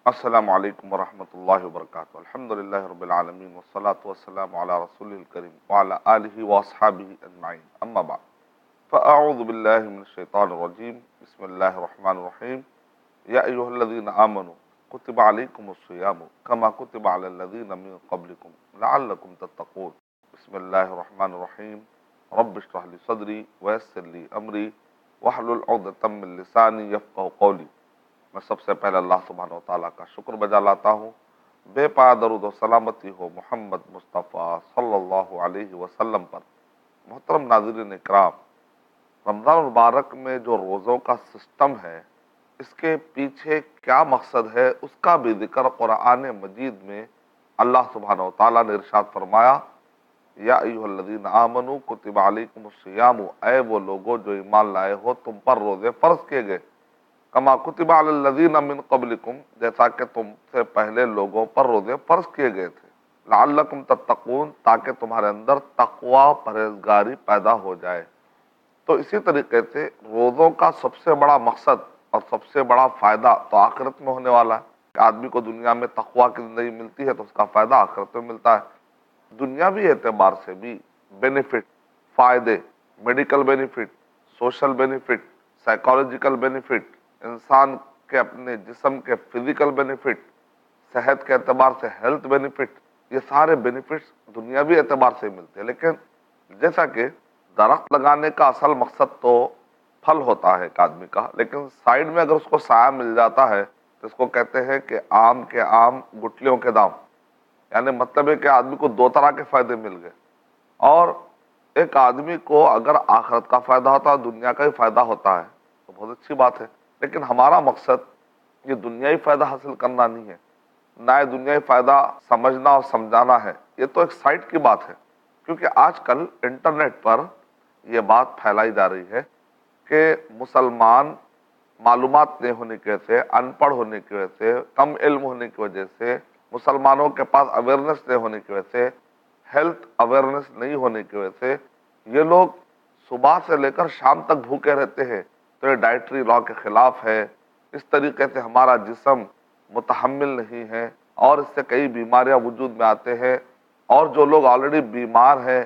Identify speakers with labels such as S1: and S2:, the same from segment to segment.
S1: السلام علیکم ورحمۃ اللہ وبرکاتہ۔ الحمدللہ رب العالمین والصلاة والسلام علی رسول الکریم وعلی آلہ واصحابہ اجمعین، اما بعد فاعوذ باللہ من الشیطان الرجیم، بسم اللہ الرحمن الرحیم۔ یا ایھا الذین آمنوا کتب علیکم الصیام کما کتب علی الذین من قبلکم لعلکم تتقون۔ بسم اللہ الرحمن الرحیم۔ رب اشرح لی صدری ویسر لی امری واحلل عقدۃ من لسانی یفقہوا قولی۔ میں سب سے پہلے اللہ سبحانہ و تعالیٰ کا شکر بجا لاتا ہوں، بے پایا درود و سلامتی ہو محمد مصطفیٰ صلی اللہ علیہ وسلم پر۔ محترم ناظرین اکرام، رمضان المبارک میں جو روزوں کا سسٹم ہے، اس کے پیچھے کیا مقصد ہے، اس کا بھی ذکر قرآن مجید میں اللہ سبحانہ و تعالیٰ نے ارشاد فرمایا، یا ایھا الذین آمنوا کتب علیکم الصیام، اے وہ لوگو جو ایمان لائے ہو، تم پر روزے فرض کیے گئے، کما کتب علی الذین من قبلکم، جیسا کہ تم سے پہلے لوگوں پر روزے فرض کیے گئے تھے، لعلکم تتقون، تاکہ تمہارے اندر تقوی پرہیزگاری پیدا ہو جائے۔ تو اسی طریقے سے روزوں کا سب سے بڑا مقصد اور سب سے بڑا فائدہ تو آخرت میں ہونے والا ہے کہ آدمی کو دنیا میں تقوی کی زندگی ملتی ہے تو اس کا فائدہ آخرت میں ملتا ہے۔ دنیاوی اعتبار سے بھی بینیفٹ، فائدے، medical benefit, social benefit, psychological benefit, انسان کے اپنے جسم کے فزیکل بینیفٹ، صحت کے اعتبار سے ہیلتھ بینیفٹ، یہ سارے بینیفٹس دنیاوی اعتبار سے ملتے ہیں۔ لیکن جیسا کہ درخت لگانے کا اصل مقصد تو پھل ہوتا ہے ایک آدمی کا، لیکن سائیڈ میں اگر اس کو سایہ مل جاتا ہے تو اس کو کہتے ہیں کہ آم کے آم گٹلیوں کے دام، یعنی مطلب ہے کہ آدمی کو دو طرح کے فائدے مل گئے۔ اور ایک آدمی کو اگر آخرت کا فائدہ ہوتا ہے، دنیا کا ہی فائدہ ہوتا ہے تو بہت اچھی بات ہے۔ لیکن ہمارا مقصد یہ دنیائی فائدہ حاصل کرنا نہیں ہے، نہ یہ دنیائی فائدہ سمجھنا اور سمجھانا ہے، یہ تو ایک سائٹ کی بات ہے۔ کیونکہ آج کل انٹرنیٹ پر یہ بات پھیلائی جا رہی ہے کہ مسلمان معلومات نہیں ہونے کی وجہ سے، ان پڑھ ہونے کی وجہ سے، کم علم ہونے کی وجہ سے، مسلمانوں کے پاس اویئرنیس نہیں ہونے کی وجہ سے، ہیلتھ اویئرنیس نہیں ہونے کی وجہ سے یہ لوگ صبح سے لے کر شام تک بھوکے رہتے ہیں۔ تو یہ ڈائٹری لا کے خلاف ہے۔ اس طریقے سے ہمارا جسم متحمل نہیں ہے اور اس سے کئی بیماریاں وجود میں آتے ہیں، اور جو لوگ آلریڈی بیمار ہیں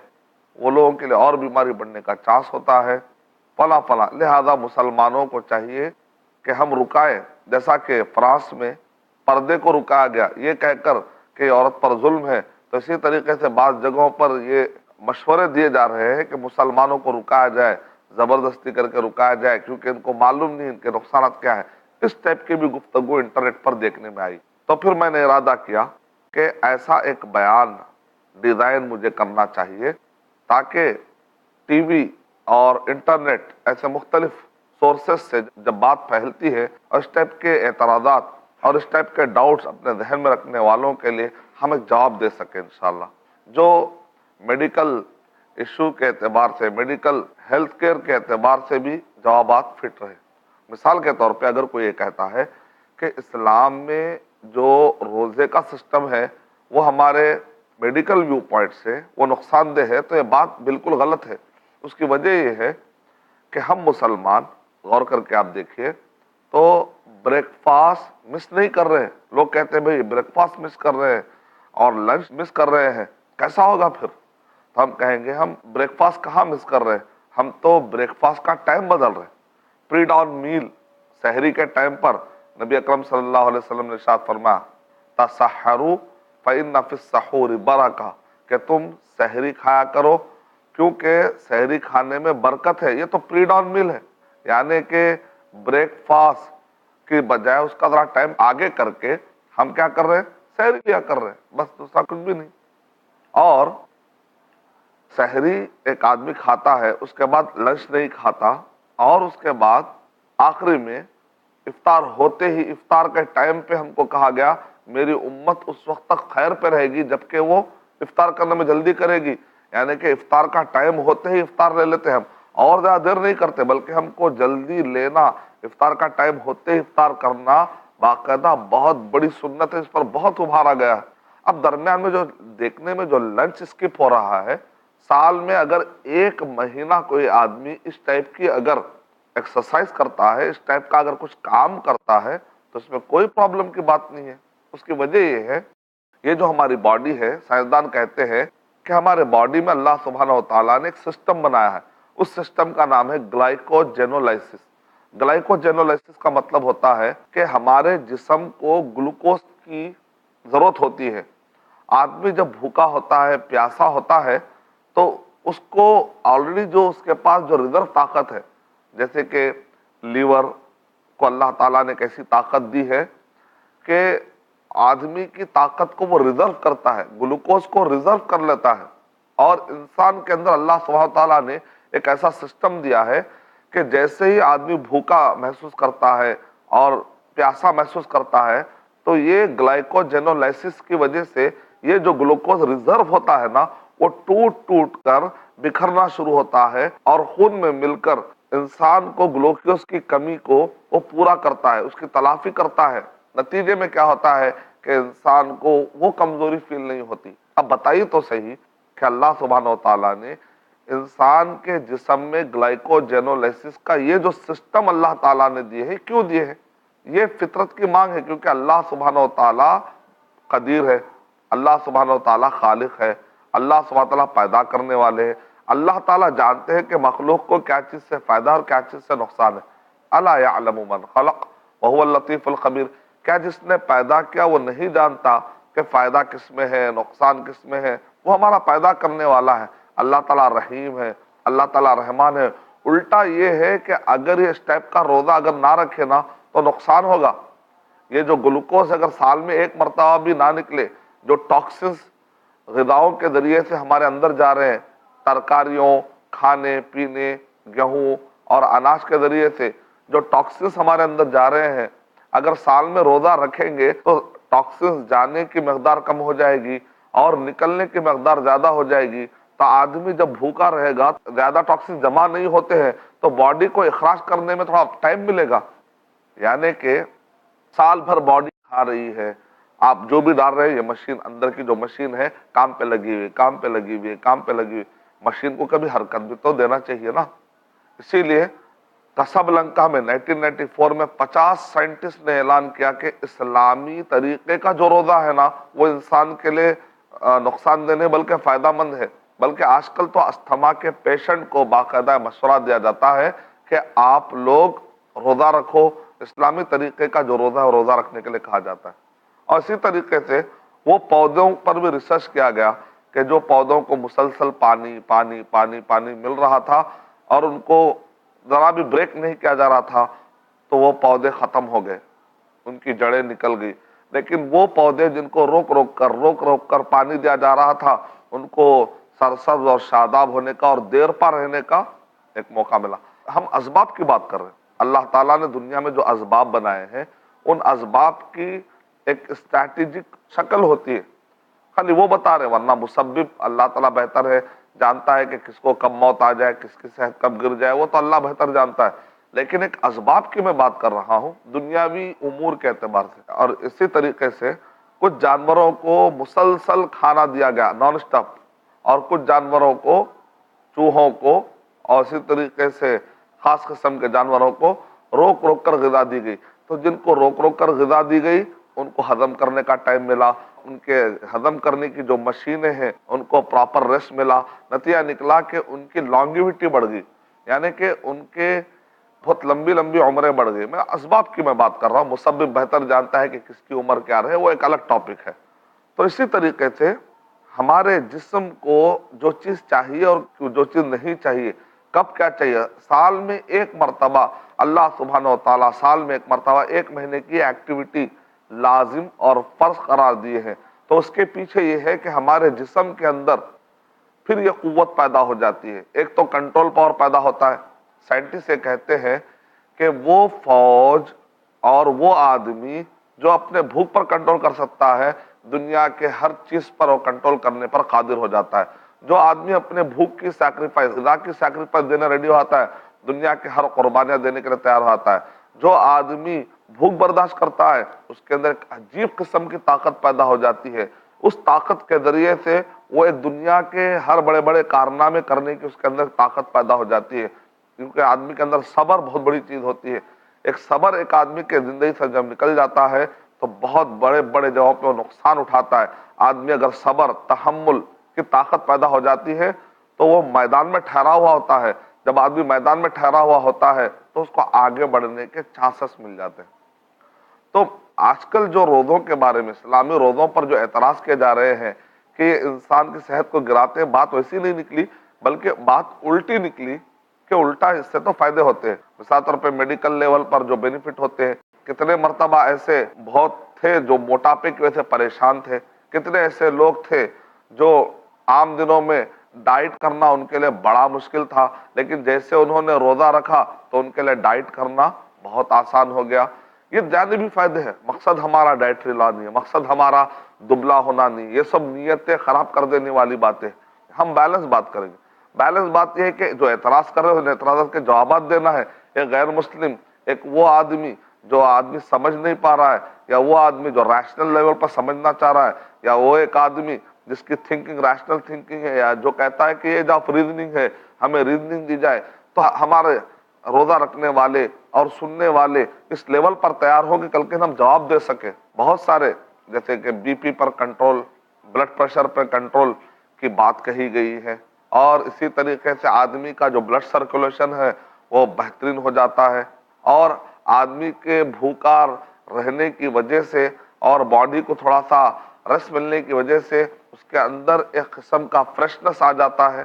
S1: وہ لوگوں کے لیے اور بیماری بڑھنے کا چانس ہوتا ہے۔ فلاں لہذا مسلمانوں کو چاہیے کہ ہم رکائیں، جیسا کہ فرانس میں پردے کو رکایا گیا یہ کہہ کر کہ عورت پر ظلم ہے، تو اسی طریقے سے بعض جگہوں پر یہ مشورے دیے جا رہے ہیں کہ مسلمانوں کو رکایا جائے، زبردستی کر کے رکایا جائے، کیونکہ ان کو معلوم نہیں ان کے نقصانات کیا ہے۔ اس ٹائپ کی بھی گفتگو انٹرنیٹ پر دیکھنے میں آئی، تو پھر میں نے ارادہ کیا کہ ایسا ایک بیان ڈیزائن مجھے کرنا چاہیے تاکہ ٹی وی اور انٹرنیٹ ایسے مختلف سورسز سے جب بات پھیلتی ہے اور اس ٹائپ کے اعتراضات اور اس ٹائپ کے ڈاؤٹس اپنے ذہن میں رکھنے والوں کے لیے ہم ایک جواب دے سکیں انشاءاللہ، جو میڈیکل ایشو کے اعتبار سے، میڈیکل ہیلتھ کیئر کے اعتبار سے بھی جوابات فٹ رہے۔ مثال کے طور پہ اگر کوئی یہ کہتا ہے کہ اسلام میں جو روزے کا سسٹم ہے وہ ہمارے میڈیکل ویو پوائنٹ سے وہ نقصان دہ ہے، تو یہ بات بالکل غلط ہے۔ اس کی وجہ یہ ہے کہ ہم مسلمان، غور کر کے آپ دیکھیے تو بریک فاسٹ مس نہیں کر رہے ہیں۔ لوگ کہتے ہیں بھئی بریک فاسٹ مس کر رہے ہیں اور لنچ مس کر رہے ہیں، کیسا ہوگا پھر؟ تو ہم کہیں گے ہم بریک فاسٹ کہاں مس کر رہے ہیں، ہم تو بریک فاسٹ کا ٹائم بدل رہے ہیں۔ پری ڈاؤن میل، سحری کے ٹائم پر نبی اکرم صلی اللہ علیہ وسلم نے ارشاد فرمایا، تسحروا فإن فی السحور برکہ، کہ تم سحری کھایا کرو کیونکہ سحری کھانے میں برکت ہے۔ یہ تو پری ڈاؤن میل ہے، یعنی کہ بریک فاسٹ کی بجائے اس کا ذرا ٹائم آگے کر کے ہم کیا کر رہے ہیں، سحری لیا کر رہے ہیں، بس دوسرا کچھ بھی نہیں۔ اور سحری ایک آدمی کھاتا ہے، اس کے بعد لنچ نہیں کھاتا، اور اس کے بعد آخری میں افطار ہوتے ہی، افطار کے ٹائم پہ ہم کو کہا گیا میری امت اس وقت تک خیر پہ رہے گی جبکہ وہ افطار کرنے میں جلدی کرے گی، یعنی کہ افطار کا ٹائم ہوتے ہی افطار لے لیتے ہم، اور زیادہ دیر نہیں کرتے، بلکہ ہم کو جلدی لینا، افطار کا ٹائم ہوتے ہی افطار کرنا باقاعدہ بہت بڑی سنت ہے، اس پر بہت ابھارا گیا ہے۔ اب درمیان میں جو دیکھنے میں جو لنچ اسکپ ہو رہا ہے، سال میں اگر ایک مہینہ کوئی آدمی اس ٹائپ کی اگر ایکسرسائز کرتا ہے، اس ٹائپ کا اگر کچھ کام کرتا ہے، تو تو اس میں کوئی پرابلم کی بات نہیں ہے۔ اس کی وجہ یہ ہے، یہ جو ہماری باڈی ہے، سائنسدان کہتے ہیں کہ ہمارے باڈی میں اللہ سبحانہ و تعالیٰ نے ایک سسٹم بنایا ہے، اس سسٹم کا نام ہے گلائکوجینولائسس۔ گلائکوجینولائسس کا مطلب ہوتا ہے کہ ہمارے جسم کو گلوکوز کی ضرورت ہوتی ہے۔ آدمی جب بھوکا ہوتا ہے، پیاسا ہوتا ہے، تو اس کو آلریڈی جو اس کے پاس جو ریزرو طاقت ہے، جیسے کہ لیور کو اللہ تعالیٰ نے کیسی طاقت دی ہے کہ آدمی کی طاقت کو وہ ریزرو کرتا ہے، گلوکوز کو ریزرو کر لیتا ہے۔ اور انسان کے اندر اللہ سبحانہ تعالیٰ نے ایک ایسا سسٹم دیا ہے کہ جیسے ہی آدمی بھوکا محسوس کرتا ہے اور پیاسا محسوس کرتا ہے، تو یہ گلائکوجینولائسس کی وجہ سے یہ جو گلوکوز ریزرو ہوتا ہے نا، وہ ٹوٹ ٹوٹ کر بکھرنا شروع ہوتا ہے اور خون میں مل کر انسان کو گلوکوز کی کمی کو وہ پورا کرتا ہے، اس کی تلافی کرتا ہے۔ نتیجے میں کیا ہوتا ہے کہ انسان کو وہ کمزوری فیل نہیں ہوتی۔ اب بتائیے تو صحیح کہ اللہ سبحانہ و تعالیٰ نے انسان کے جسم میں گلائکوجینولائسس کا یہ جو سسٹم اللہ تعالیٰ نے دیے ہیں، کیوں دیے ہیں؟ یہ فطرت کی مانگ ہے، کیونکہ اللہ سبحانہ و تعالیٰ قدیر ہے، اللہ سبحانہ و تعالیٰ خالق ہے، اللہ سبحانہ و تعالیٰ پیدا کرنے والے ہیں۔ اللہ تعالیٰ جانتے ہیں کہ مخلوق کو کیا چیز سے فائدہ اور کیا چیز سے نقصان ہے۔ الا یعلم من خلق وهو اللطیف الخبیر، کیا جس نے پیدا کیا وہ نہیں جانتا کہ فائدہ کس میں ہے، نقصان کس میں ہے؟ وہ ہمارا پیدا کرنے والا ہے۔ اللہ تعالیٰ رحیم ہے، اللہ تعالیٰ رحمان ہے۔ الٹا یہ ہے کہ اگر یہ اس ٹائپ کا روزہ اگر نہ رکھے نا تو نقصان ہوگا۔ یہ جو گلوکوز اگر سال میں ایک مرتبہ بھی نہ نکلے، جو ٹاکسنز غذاؤں کے ذریعے سے ہمارے اندر جا رہے ہیں، ترکاریوں، کھانے پینے، گیہوں اور اناج کے ذریعے سے جو ٹاکسنز ہمارے اندر جا رہے ہیں، اگر سال میں روزہ رکھیں گے تو ٹاکسنز جانے کی مقدار کم ہو جائے گی اور نکلنے کی مقدار زیادہ ہو جائے گی۔ تو آدمی جب بھوکا رہے گا، زیادہ ٹاکسنز جمع نہیں ہوتے ہیں تو باڈی کو اخراج کرنے میں تھوڑا ٹائم ملے گا۔ یعنی کہ سال بھر باڈی کھا رہی ہے، آپ جو بھی ڈال رہے ہیں، یہ مشین اندر کی جو مشین ہے کام پہ لگی ہوئی، کام پہ لگی ہوئی، کام پہ لگی ہوئی، مشین کو کبھی حرکت بھی تو دینا چاہیے نا۔ اسی لیے کسبلنکا میں 1994 میں 50 سائنٹسٹ نے اعلان کیا کہ اسلامی طریقے کا جو روزہ ہے نا، وہ انسان کے لیے نقصان دینے بلکہ فائدہ مند ہے۔ بلکہ آج کل تو استھما کے پیشنٹ کو باقاعدہ مشورہ دیا جاتا ہے کہ آپ لوگ روزہ رکھو، اسلامی طریقے کا جو روزہ ہے روزہ رکھنے کے لیے کہا جاتا ہے۔ اور اسی طریقے سے وہ پودوں پر بھی ریسرچ کیا گیا کہ جو پودوں کو مسلسل پانی پانی پانی پانی مل رہا تھا اور ان کو ذرا بھی بریک نہیں کیا جا رہا تھا، تو وہ پودے ختم ہو گئے، ان کی جڑیں نکل گئی۔ لیکن وہ پودے جن کو روک روک کر پانی دیا جا رہا تھا، ان کو سرسبز اور شاداب ہونے کا اور دیر پا رہنے کا ایک موقع ملا۔ ہم اسباب کی بات کر رہے ہیں۔ اللہ تعالیٰ نے دنیا میں جو اسباب بنائے ہیں، ان اسباب کی ایک اسٹریٹجک شکل ہوتی ہے، خالی وہ بتا رہے، ورنہ مسبب اللہ تعالیٰ بہتر ہے، جانتا ہے کہ کس کو کب موت آ جائے، کس کی صحت کب گر جائے، وہ تو اللہ بہتر جانتا ہے۔ لیکن ایک اسباب کی میں بات کر رہا ہوں دنیاوی امور کے اعتبار سے۔ اور اسی طریقے سے کچھ جانوروں کو مسلسل کھانا دیا گیا نان اسٹاپ، اور کچھ جانوروں کو، چوہوں کو اور اسی طریقے سے خاص قسم کے جانوروں کو روک روک کر غذا دی گئی۔ تو جن کو روک روک کر غذا دی گئی ان کو ہضم کرنے کا ٹائم ملا، ان کے ہضم کرنے کی جو مشینیں ہیں ان کو پراپر ریسٹ ملا۔ نتیجہ نکلا کہ ان کی لانگیوٹی بڑھ گئی، یعنی کہ ان کے بہت لمبی لمبی عمریں بڑھ گئی۔ میں اسباب کی میں بات کر رہا ہوں، مسبب بہتر جانتا ہے کہ کس کی عمر کیا رہے، وہ ایک الگ ٹاپک ہے۔ تو اسی طریقے سے ہمارے جسم کو جو چیز چاہیے اور جو چیز نہیں چاہیے، کب کیا چاہیے، سال میں ایک مرتبہ اللہ سبحانہ و تعالیٰ سال میں ایک مرتبہ ایک مہینے کی ایکٹیویٹی لازم اور فرض قرار دیے ہیں۔ تو اس کے پیچھے یہ ہے کہ ہمارے جسم کے اندر پھر یہ قوت پیدا ہو جاتی ہے۔ ایک تو کنٹرول پاور پیدا ہوتا ہے۔ سائنٹسٹ یہ کہتے ہیں کہ وہ فوج اور وہ آدمی جو اپنے بھوک پر کنٹرول کر سکتا ہے، دنیا کے ہر چیز پر وہ کنٹرول کرنے پر قادر ہو جاتا ہے۔ جو آدمی اپنے بھوک کی سیکریفائس، غذا کی سیکریفائس دینے ریڈی ہوتا ہے، دنیا کے ہر قربانیاں دینے کے لیے تیار ہوتا ہے۔ جو آدمی بھوک برداشت کرتا ہے، اس کے اندر ایک عجیب قسم کی طاقت پیدا ہو جاتی ہے۔ اس طاقت کے ذریعے سے وہ ایک دنیا کے ہر بڑے بڑے کارنامے کرنے کی اس کے اندر طاقت پیدا ہو جاتی ہے، کیونکہ آدمی کے اندر صبر بہت بڑی چیز ہوتی ہے۔ ایک صبر ایک آدمی کے زندگی سے جب نکل جاتا ہے تو بہت بڑے بڑے جگہوں پہ وہ نقصان اٹھاتا ہے۔ آدمی اگر صبر تحمل کی طاقت پیدا ہو جاتی ہے تو وہ میدان میں ٹھہرا ہوا ہوتا ہے۔ جب آدمی میدان میں ٹھہرا ہوا ہوتا ہے تو اس کو آگے بڑھنے کے چانسز مل جاتے ہیں۔ تو آج کل جو روزوں کے بارے میں، اسلامی روزوں پر جو اعتراض کیے جا رہے ہیں کہ یہ انسان کی صحت کو گراتے ہیں، بات ویسی نہیں نکلی بلکہ بات الٹی نکلی کہ الٹا اس سے تو فائدے ہوتے ہیں۔ مثال طور پہ میڈیکل لیول پر جو بینیفٹ ہوتے ہیں، کتنے مرتبہ ایسے بہت تھے جو موٹاپے کی وجہ سے پریشان تھے، کتنے ایسے لوگ تھے جو عام دنوں میں ڈائٹ کرنا ان کے لیے بڑا مشکل تھا، لیکن جیسے انہوں نے روزہ رکھا تو ان کے لیے ڈائٹ کرنا بہت آسان ہو گیا۔ یہ جانبی فائدے ہیں۔ مقصد ہمارا ڈائٹری لا نہیں ہے، مقصد ہمارا دبلا ہونا نہیں، یہ سب نیتیں خراب کر دینے والی باتیں۔ ہم بیلنس بات کریں گے۔ بیلنس بات یہ ہے کہ جو اعتراض کر رہے ہیں ان اعتراضات کے جوابات دینا ہے۔ ایک غیر مسلم، ایک وہ آدمی جو آدمی سمجھ نہیں پا رہا ہے، یا وہ آدمی جو ریشنل لیول پر سمجھنا چاہ رہا ہے، یا وہ ایک آدمی جس کی تھنکنگ ریشنل تھنکنگ ہے، یا جو کہتا ہے کہ یہ جو ریزننگ ہے ہمیں ریزننگ دی جائے، تو ہمارے روزہ رکھنے والے اور سننے والے اس لیول پر تیار ہو کہ کل کے ہم جواب دے سکیں۔ بہت سارے جیسے کہ بی پی پر کنٹرول، بلڈ پریشر پر کنٹرول کی بات کہی گئی ہے، اور اسی طریقے سے آدمی کا جو بلڈ سرکولیشن ہے وہ بہترین ہو جاتا ہے، اور آدمی کے بھوکا رہنے کی وجہ سے اور باڈی کو تھوڑا سا ریسٹ ملنے کی وجہ سے اس کے اندر ایک قسم کا فریشنس آ جاتا ہے۔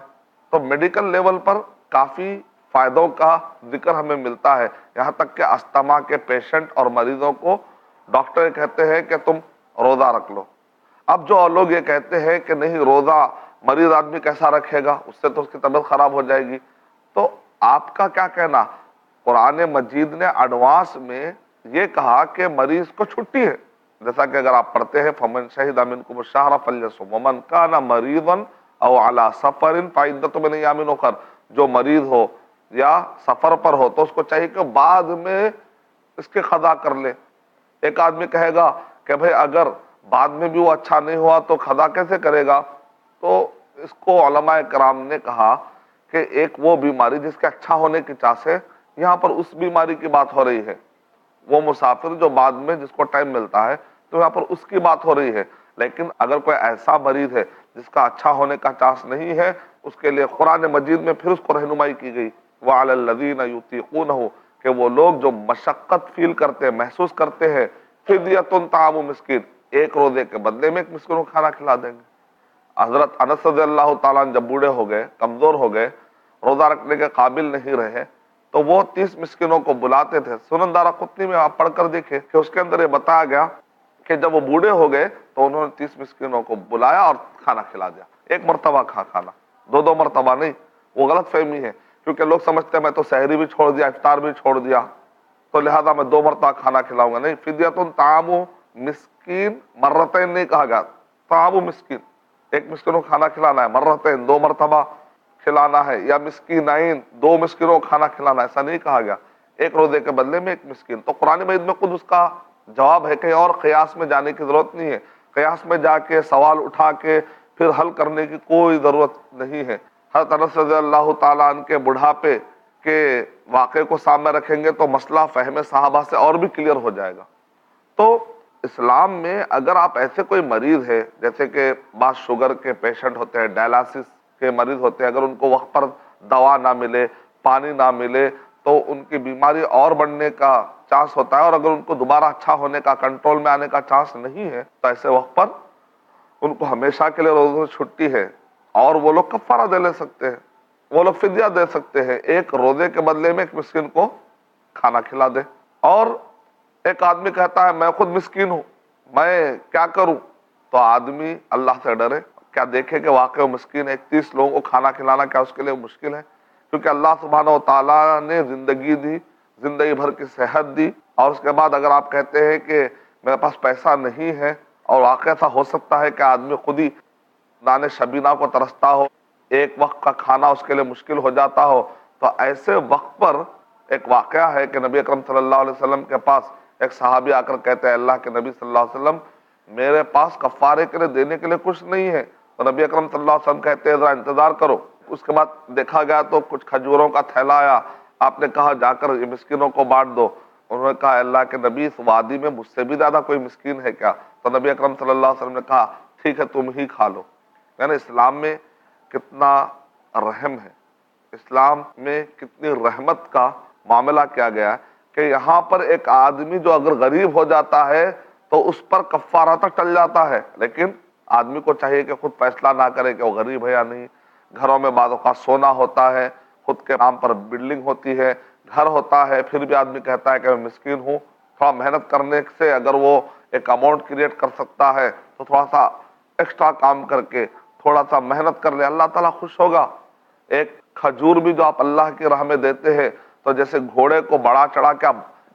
S1: تو میڈیکل لیول پر کافی فائدوں کا ذکر ہمیں ملتا ہے، یہاں تک کہ استھما کے پیشنٹ اور مریضوں کو ڈاکٹر کہتے ہیں کہ تم روزہ رکھ لو۔ اب جو لوگ یہ کہتے ہیں کہ نہیں روزہ مریض آدمی کیسا رکھے گا، اس سے تو اس کی طبیعت خراب ہو جائے گی، تو آپ کا کیا کہنا؟ قرآن مجید نے ایڈوانس میں یہ کہا کہ مریض کو چھٹی ہے، جیسا کہ اگر آپ پڑھتے ہیں فمن شہد منکم الشہر فلیصم ومن کان مریضا او علی سفر فعدۃ من ایام اخر، جو مریض ہو یا سفر پر ہو تو اس کو چاہیے کہ بعد میں اس کے قضا کر لے۔ ایک آدمی کہے گا کہ بھئی اگر بعد میں بھی وہ اچھا نہیں ہوا تو قضا کیسے کرے گا؟ تو اس کو علماء کرام نے کہا کہ ایک وہ بیماری جس کے اچھا ہونے کی چاس ہے، یہاں پر اس بیماری کی بات ہو رہی ہے۔ وہ مسافر جو بعد میں جس کو ٹائم ملتا ہے تو یہاں پر اس کی بات ہو رہی ہے۔ لیکن اگر کوئی ایسا مریض ہے جس کا اچھا ہونے کا چانس نہیں ہے، اس کے لیے قرآن مجید میں پھر اس کو رہنمائی کی گئی وَعَلَى الَّذِينَ يُطِيقُونَهُ، کہ وہ لوگ جو مشقت فیل کرتے ہیں، محسوس کرتے ہیں، فِدْيَةٌ طَعَامُ مسکین، ایک روزے کے بدلے میں ایک مسکین کو کھانا کھلا دیں گے۔ حضرت انس رضی اللہ تعالیٰ جب بوڑھے ہو گئے، کمزور ہو گئے، روزہ رکھنے کے قابل نہیں رہے، تو وہ 30 مسکینوں کو بلاتے تھے۔ سنن دارقطنی میں آپ پڑھ کر دیکھیں کہ اس کے اندر یہ بتایا گیا کہ جب وہ بوڑھے ہو گئے تو انہوں نے 30 مسکینوں کو بلایا اور کھانا کھلا دیا۔ ایک مرتبہ کھانا، دو مرتبہ نہیں۔ وہ غلط فہمی ہے، کیونکہ لوگ سمجھتے ہیں میں تو سحری بھی چھوڑ دیا، افطار بھی چھوڑ دیا، تو لہذا میں 2 مرتبہ کھانا کھلاؤں گا۔ نہیں، فدیۃ طعام مسکین، مرتين نہیں کہا گیا، طعام مسکین، ایک مسکین کو کھانا کھلانا ہے، مرتين 2 مرتبہ کھلانا ہے، یا مسکینین 2 مسکینوں کو کھانا کھلانا ہے، ایسا نہیں کہا گیا۔ ایک روزے کے بدلے میں ایک مسکین۔ تو قرآن مجید میں خود اس کا جواب ہے کہ اور قیاس میں جانے کی ضرورت نہیں ہے، قیاس میں جا کے سوال اٹھا کے پھر حل کرنے کی کوئی ضرورت نہیں ہے۔ حضرت انس رضی اللہ تعالیٰ عنہ کے بڑھاپے کے واقعے کو سامنے رکھیں گے تو مسئلہ فہم صحابہ سے اور بھی کلیئر ہو جائے گا۔ تو اسلام میں اگر آپ ایسے کوئی مریض ہے، جیسے کہ بعض شوگر کے پیشنٹ ہوتے ہیں، ڈائلاسس کے مریض ہوتے ہیں، اگر ان کو وقت پر دوا نہ ملے، پانی نہ ملے تو ان کی بیماری اور بڑھنے کا چانس ہوتا ہے، اور اگر ان کو دوبارہ اچھا ہونے کا، کنٹرول میں آنے کا چانس نہیں ہے تو ایسے وقت پر ان کو ہمیشہ کے لیے روزوں سے چھٹی ہے، اور وہ لوگ کفارہ دے لے سکتے ہیں، وہ لوگ فدیہ دے سکتے ہیں، ایک روزے کے بدلے میں ایک مسکین کو کھانا کھلا دے۔ اور ایک آدمی کہتا ہے میں خود مسکین ہوں، میں کیا کروں؟ تو آدمی اللہ سے ڈرے، کیا دیکھے کہ واقعی وہ مسکین ہے، 31 لوگوں کو کھانا کھلانا کیا اس کے لیے مشکل ہے؟ کیونکہ اللہ سبحانہ و تعالیٰ نے زندگی دی، زندگی بھر کی صحت دی، اور اس کے بعد اگر آپ کہتے ہیں کہ میرے پاس پیسہ نہیں ہے، اور واقعہ ایسا ہو سکتا ہے کہ آدمی خود ہی نان شبینہ کو ترستا ہو، ایک وقت کا کھانا اس کے لیے مشکل ہو جاتا ہو، تو ایسے وقت پر ایک واقعہ ہے کہ نبی اکرم صلی اللہ علیہ وسلم کے پاس ایک صحابی آ کر کہتے ہیں اللہ کے نبی صلی اللہ علیہ وسلم میرے پاس کفارے کے لیے دینے کے لیے کچھ نہیں ہے، تو نبی اکرم صلی اللہ علیہ وسلم کہتے ہیں ذرا انتظار کرو۔ اس کے بعد دیکھا گیا تو کچھ کھجوروں کا تھیلا آیا، آپ نے کہا جا کر یہ مسکینوں کو بانٹ دو۔ انہوں نے کہا اللہ کے نبی اس وادی میں مجھ سے بھی زیادہ کوئی مسکین ہے کیا؟ تو نبی اکرم صلی اللہ علیہ وسلم نے کہا ٹھیک ہے تم ہی کھا لو۔ یعنی اسلام میں کتنا رحم ہے، اسلام میں کتنی رحمت کا معاملہ کیا گیا ہے کہ یہاں پر ایک آدمی جو اگر غریب ہو جاتا ہے تو اس پر کفارہ تک ٹل جاتا ہے، لیکن آدمی کو چاہیے کہ خود فیصلہ نہ کرے کہ وہ غریب ہے یا نہیں۔ گھروں میں بعض اوقات سونا ہوتا ہے، خود کے نام پر بلڈنگ ہوتی ہے، گھر ہوتا ہے، پھر بھی آدمی کہتا ہے کہ میں مسکین ہوں۔ تھوڑا محنت کرنے سے اگر وہ ایک اماؤنٹ کریٹ کر سکتا ہے تو تھوڑا سا ایکسٹرا کام کر کے تھوڑا سا محنت کر لے، اللہ تعالیٰ خوش ہوگا۔ ایک کھجور بھی جو آپ اللہ کی راہ میں دیتے ہیں تو جیسے گھوڑے کو بڑا چڑھا کے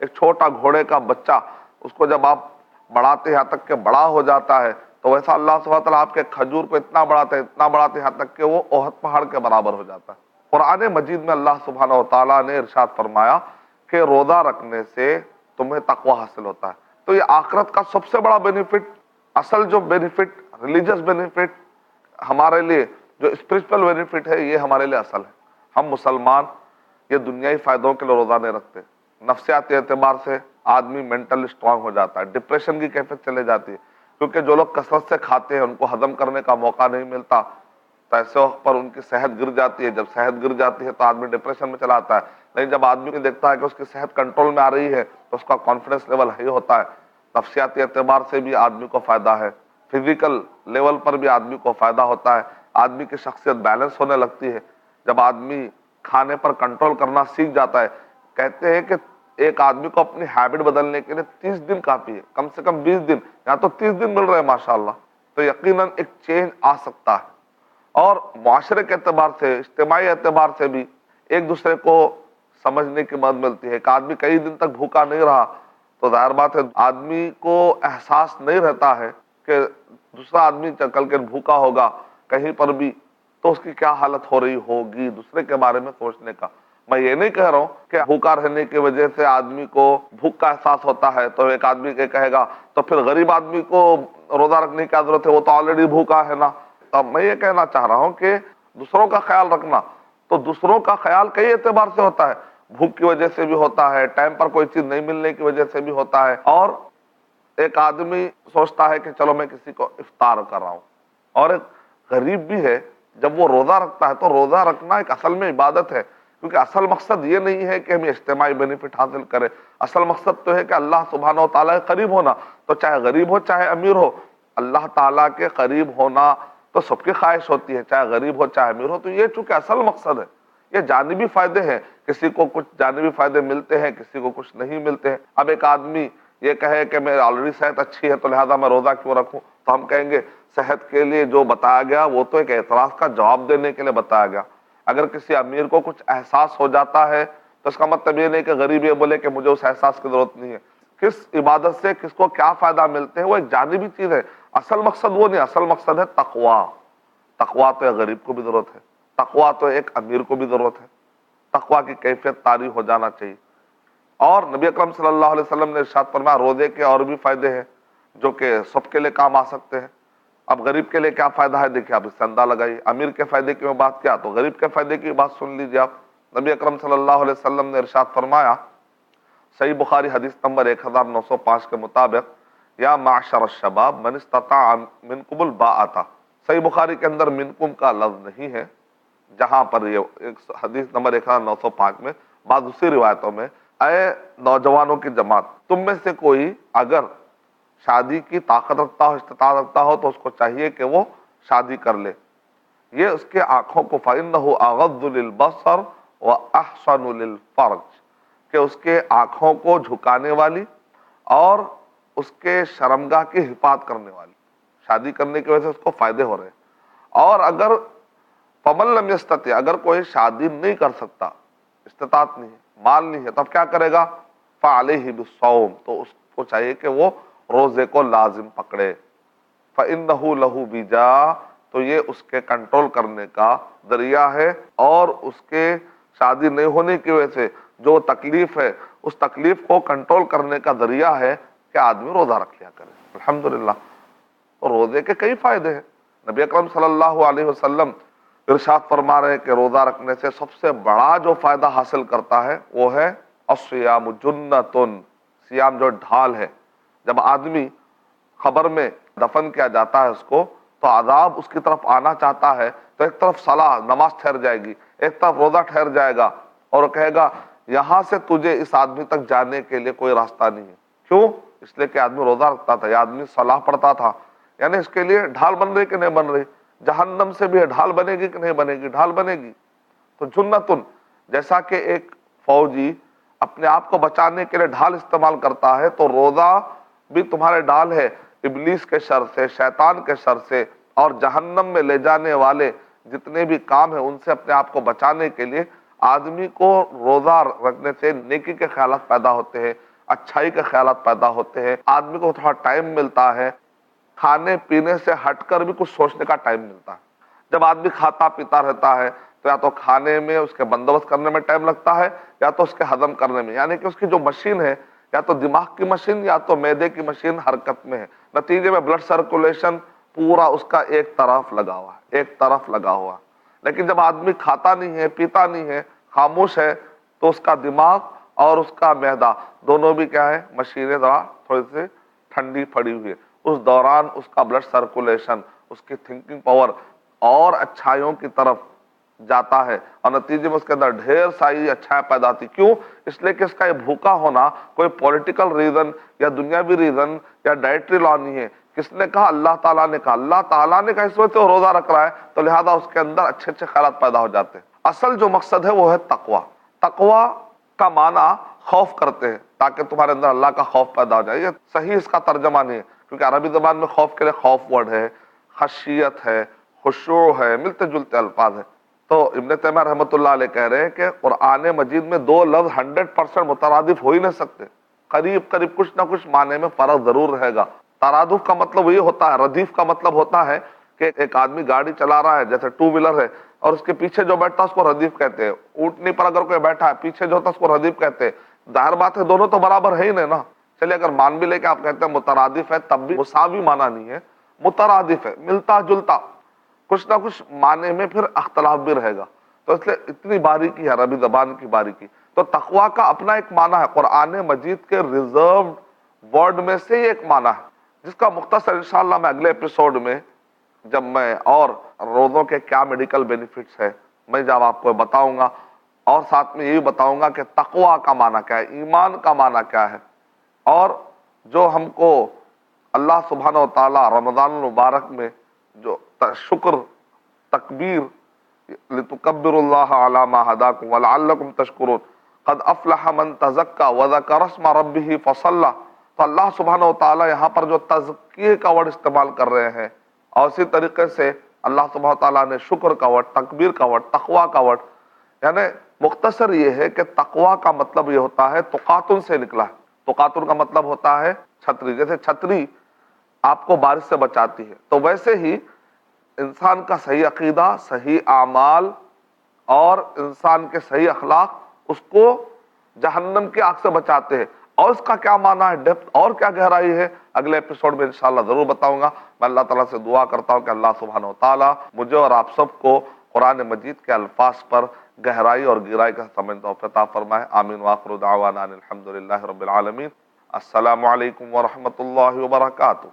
S1: ایک چھوٹا گھوڑے کا بچہ اس کو جب آپ بڑھاتے یہاں تک کہ بڑا ہو جاتا ہے تو ویسا اللہ سبحانہ وتعالیٰ آپ کے کھجور کو اتنا بڑھاتے یہاں تک کہ وہ احد پہاڑ کے برابر ہو جاتا ہے۔ قرآن مجید میں اللہ سبحانہ وتعالیٰ نے ارشاد فرمایا کہ روزہ رکھنے سے تمہیں تقوی حاصل ہوتا ہے۔ تو یہ آخرت کا سب سے بڑا بینیفٹ، اصل جو بینیفٹ، ریلیجس بینیفٹ ہمارے لیے جو اسپرچل بینیفٹ ہے، یہ ہمارے لیے اصل ہے۔ ہم مسلمان یہ دنیائی فائدوں کے لیے روزہ نہیں رکھتے۔ نفسیاتی اعتبار سے آدمی مینٹل اسٹرانگ ہو جاتا ہے، ڈپریشن کی کیفیت چلے جاتی ہے، کیونکہ جو لوگ کثرت سے کھاتے ہیں ان کو ہضم کرنے کا موقع نہیں ملتا، تو ایسے وقت پر ان کی صحت گر جاتی ہے۔ جب صحت گر جاتی ہے تو آدمی ڈپریشن میں چلا آتا ہے، لیکن جب آدمی کو دیکھتا ہے کہ اس کی صحت کنٹرول میں آ رہی ہے تو اس کا کانفیڈنس لیول ہائی ہوتا ہے۔ نفسیاتی اعتبار سے بھی آدمی کو فائدہ ہے، فزیکل لیول پر بھی آدمی کو فائدہ ہوتا ہے، آدمی کی شخصیت بیلنس ہونے لگتی ہے جب آدمی کھانے پر کنٹرول کرنا سیکھ جاتا ہے۔ کہتے ہیں کہ ایک آدمی کو اپنی ہیبٹ بدلنے کے لیے 30 دن کافی ہے، کم سے کم 20 دن، یہاں تو 30 دن مل رہے ہیں ماشاءاللہ، تو یقیناً ایک چینج آ سکتا ہے۔ اور معاشرے کے اعتبار سے، اجتماعی اعتبار سے بھی ایک دوسرے کو سمجھنے کی مدد ملتی ہے۔ ایک آدمی کئی دن تک بھوکا نہیں رہا تو ظاہر بات ہے آدمی کو احساس نہیں رہتا ہے کہ دوسرا آدمی کل کے بھوکا ہوگا کہیں پر بھی تو اس کی کیا حالت ہو رہی ہوگی، دوسرے کے بارے میں سوچنے کا۔ میں یہ نہیں کہہ رہا ہوں کہ بھوکا رہنے کی وجہ سے آدمی کو بھوک کا احساس ہوتا ہے تو ایک آدمی کے کہے گا تو پھر غریب آدمی کو روزہ رکھنے کی کیا ضرورت ہے، وہ تو آلریڈی بھوکا ہے نا۔ اب میں یہ کہنا چاہ رہا ہوں کہ دوسروں کا خیال رکھنا تو دوسروں کا خیال کئی اعتبار سے ہوتا ہے، بھوک کی وجہ سے بھی ہوتا ہے، ٹائم پر کوئی چیز نہیں ملنے کی وجہ سے بھی ہوتا ہے، اور ایک آدمی سوچتا ہے کہ چلو میں کسی کو افطار کر رہا ہوں، اور ایک غریب بھی ہے جب وہ روزہ رکھتا ہے تو روزہ رکھنا ایک اصل میں عبادت ہے، کیونکہ اصل مقصد یہ نہیں ہے کہ ہم اجتماعی بینیفٹ حاصل کریں، اصل مقصد تو ہے کہ اللہ سبحانہ و تعالیٰ کے قریب ہونا۔ تو چاہے غریب ہو چاہے امیر ہو، اللہ تعالیٰ کے قریب ہونا تو سب کی خواہش ہوتی ہے، چاہے غریب ہو چاہے امیر ہو، تو یہ چونکہ اصل مقصد ہے۔ یہ جانبی فائدے ہیں، کسی کو کچھ جانبی فائدے ملتے ہیں، کسی کو کچھ نہیں ملتے ہیں۔ اب ایک آدمی یہ کہے کہ میرے آلریڈی صحت اچھی ہے تو لہذا میں روزہ کیوں رکھوں، تو ہم کہیں گے صحت کے لیے جو بتایا گیا وہ تو ایک اعتراض کا جواب دینے کے لیے بتایا گیا۔ اگر کسی امیر کو کچھ احساس ہو جاتا ہے تو اس کا مطلب یہ نہیں کہ غریب یہ بولے کہ مجھے اس احساس کی ضرورت نہیں ہے۔ کس عبادت سے کس کو کیا فائدہ ملتے ہیں وہ ایک جانبی چیز ہے، اصل مقصد وہ نہیں، اصل مقصد ہے تقویٰ۔ تقویٰ تو ایک غریب کو بھی ضرورت ہے، تقویٰ تو ایک امیر کو بھی ضرورت ہے، تقویٰ کی کیفیت طاری ہو جانا چاہیے۔ اور نبی اکرم صلی اللہ علیہ وسلم نے ارشاد فرمایا روزے کے اور بھی فائدے ہیں جو کہ سب کے لیے کام آ سکتے ہیں۔ اب غریب کے لیے کیا فائدہ ہے دیکھیے، آپ اس سے اندازہ لگائیے۔ امیر کے فائدے کی میں بات کیا تو غریب کے فائدے کی بات سن لیجیے آپ۔ نبی اکرم صلی اللہ علیہ وسلم نے ارشاد فرمایا، صحیح بخاری حدیث نمبر 1905 کے مطابق، یا معشر الشباب من استطاع منکم الباءۃ، صحیح بخاری کے اندر منکم کا لفظ نہیں ہے، جہاں پر یہ حدیث نمبر 1905 میں بعض دوسری روایتوں میں، اے نوجوانوں کی جماعت، تم میں سے کوئی اگر شادی کی طاقت رکھتا ہو، استطاعت رکھتا ہو تو اس کو چاہیے کہ وہ شادی کر لے، یہ اس کے آنکھوں کو فَإِنَّهُ أَغَضُّ لِلْبَصَرِ وَأَحْسَنُ لِلْفَرْجِ، کہ اس کے آنکھوں کو جھکانے والی اور اس کے شرمگاہ کی حفاظت کرنے والی، شادی کرنے کی وجہ سے اس کو فائدے ہو رہے ہیں۔ اور اگر فَمَن لَمْ يَسْتَطِعْ، اگر کوئی شادی نہیں کر سکتا، استطاعت نہیں ہے، مال نہیں ہے، تب کیا کرے گا؟ فَعَلَيْهِ بِالصَّوْمِ، تو اس کو چاہیے کہ وہ روزے کو لازم پکڑے۔ فَإِنَّهُ لَهُ وِجَاءٌ، تو یہ اس کے کنٹرول کرنے کا ذریعہ ہے، اور اس کے شادی نہیں ہونے کی وجہ سے جو تکلیف ہے اس تکلیف کو کنٹرول کرنے کا ذریعہ ہے کہ آدمی روزہ رکھ لیا کرے۔ الحمدللہ، تو روزے کے کئی فائدے ہیں۔ نبی اکرم صلی اللہ علیہ وسلم ارشاد فرما رہے ہیں کہ روزہ رکھنے سے سب سے بڑا جو فائدہ حاصل کرتا ہے وہ ہے الصیام جنتن، سیام جو ڈھال ہے. جب آدمی خبر میں دفن کیا جاتا ہے اس کو تو عذاب اس کی طرف آنا چاہتا ہے تو ایک طرف صلاح نماز ٹھہر جائے گی، ایک طرف روزہ ٹھہر جائے گا اور وہ کہے گا یہاں سے تجھے اس آدمی تک جانے کے لیے کوئی راستہ نہیں ہے. کیوں؟ اس لیے کہ آدمی روزہ رکھتا تھا، یہ آدمی صلاح پڑھتا تھا. یعنی اس کے لیے ڈھال بن رہی کہ نہیں بن رہی؟ جہنم سے بھی ڈھال بنے گی کہ نہیں بنے گی؟ ڈھال بنے گی. تو جنتن، جیسا کہ ایک فوجی اپنے آپ کو بچانے کے لیے ڈھال استعمال کرتا ہے تو روزہ بھی تمہارے ڈھال ہے ابلیس کے شر سے، شیطان کے شر سے اور جہنم میں لے جانے والے جتنے بھی کام ہیں ان سے اپنے آپ کو بچانے کے لیے آدمی کو روزہ رکھنے سے نیکی کے خیالات پیدا ہوتے ہیں، اچھائی کے خیالات پیدا ہوتے ہیں، آدمی کو تھوڑا ٹائم ملتا ہے، کھانے پینے سے ہٹ کر بھی کچھ سوچنے کا ٹائم ملتا ہے. جب آدمی کھاتا پیتا رہتا ہے تو یا تو کھانے میں اس کے بندوبست کرنے میں ٹائم لگتا ہے یا تو اس کے ہضم کرنے میں، یعنی کہ اس کی جو مشین ہے یا تو دماغ کی مشین یا تو معدے کی مشین حرکت میں ہے. نتیجے میں بلڈ سرکولیشن پورا اس کا ایک طرف لگا ہوا ہے، ایک طرف لگا ہوا. لیکن جب آدمی کھاتا نہیں ہے، پیتا نہیں ہے، خاموش ہے تو اس کا دماغ اور اس کا معدہ دونوں بھی کیا ہے؟ مشینیں ذرا تھوڑی سی ٹھنڈی پڑی ہوئی ہے. اس دوران اس کا بلڈ سرکولیشن، اس کی تھنکنگ پاور اور اچھائیوں کی طرف جاتا ہے اور نتیجے میں اس کے اندر ڈھیر ساری اچھائیں پیدا ہوتی. کیوں؟ اس لیے کہ اس کا یہ بھوکا ہونا کوئی پولیٹیکل ریزن یا دنیاوی ریزن یا ڈائٹری لا نہیں ہے. کس نے کہا؟ اللہ تعالیٰ نے کہا. اللہ تعالیٰ نے کہا اس وجہ سے وہ روزہ رکھ رہا ہے تو لہذا اس کے اندر اچھے اچھے خیالات پیدا ہو جاتے ہیں. اصل جو مقصد ہے وہ ہے تقویٰ. تقویٰ کا معنی خوف کرتے ہیں تاکہ تمہارے اندر اللہ کا خوف پیدا ہو جائے. یہ صحیح اس کا ترجمہ نہیں ہے کیونکہ عربی زبان میں خوف کے لیے خوف ورڈ ہے، خشیت ہے، خشوع ہے، ملتے جلتے الفاظ ہیں. تو ابن تیمیہ رحمۃ اللہ علیہ کہہ رہے ہیں کہ قرآن مجید میں دو لفظ 100% مترادف ہو ہی نہیں سکتے، قریب قریب کچھ نہ کچھ معنی میں فرق ضرور رہے گا. ترادف کا مطلب یہ ہوتا ہے، ردیف کا مطلب ہوتا ہے کہ ایک آدمی گاڑی چلا رہا ہے جیسے ٹو ویلر ہے اور اس کے پیچھے جو بیٹھتا ہے اس کو ردیف کہتے ہیں. اونٹنی پر اگر کوئی بیٹھا ہے پیچھے جو ہوتا ہے اس کو ردیف کہتے ہیں. ظاہر بات ہے دونوں تو برابر ہے ہی نہیں نا. چلیے اگر مان بھی لے کے آپ کہتے ہیں مترادف ہے تب بھی مساوی معنی نہیں ہے، مترادف ہے، ملتا جلتا، کچھ نہ کچھ معنی میں پھر اختلاف بھی رہے گا. تو اس لیے اتنی باریکی ہے عربی زبان کی باریکی. تو تقویٰ کا اپنا ایک معنی ہے، قرآن مجید کے ریزروڈ ورڈ میں سے ایک معنی ہے جس کا مختصر انشاءاللہ میں اگلے ایپیسوڈ میں جب میں اور روزوں کے کیا میڈیکل بینیفٹس ہے میں جب آپ کو بتاؤں گا اور ساتھ میں یہ بھی بتاؤں گا کہ تقویٰ کا معنی کیا ہے، ایمان کا معنی کیا ہے اور جو ہم کو اللہ سبحانہ و تعالی رمضان المبارک میں جو شکر، تکبیر، لتکبروا اللہ علی ما ہداکم ولعلکم تشکرون، قد افلح من تزکا وذکر اسم ربہ فصلی. تو اللہ سبحانہ و تعالی یہاں پر جو تزکیے کا ورڈ استعمال کر رہے ہیں اور اسی طریقے سے اللہ سبحانہ و تعالیٰ نے شکر کا ورڈ، تکبیر کا ورڈ، تقویٰ کا ورڈ. یعنی مختصر یہ ہے کہ تقویٰ کا مطلب یہ ہوتا ہے، تقاتن سے نکلا ہے. تقاتن کا مطلب ہوتا ہے چھتری. جیسے چھتری آپ کو بارش سے بچاتی ہے تو ویسے ہی انسان کا صحیح عقیدہ، صحیح اعمال اور انسان کے صحیح اخلاق اس کو جہنم کی آگ سے بچاتے ہیں. اور اس کا کیا معنی ہے، ڈیپتھ اور کیا گہرائی ہے، اگلے ایپیسوڈ میں انشاءاللہ ضرور بتاؤں گا. میں اللہ تعالیٰ سے دعا کرتا ہوں کہ اللہ سبحانہ و تعالیٰ مجھے اور آپ سب کو قرآن مجید کے الفاظ پر گہرائی اور گہرائی کا سمجھنے توفیق عطا فرمائے. آمین وآخر دعوانا ان الحمد للہ رب العالمین. السلام علیکم ورحمۃ اللہ وبرکاتہ.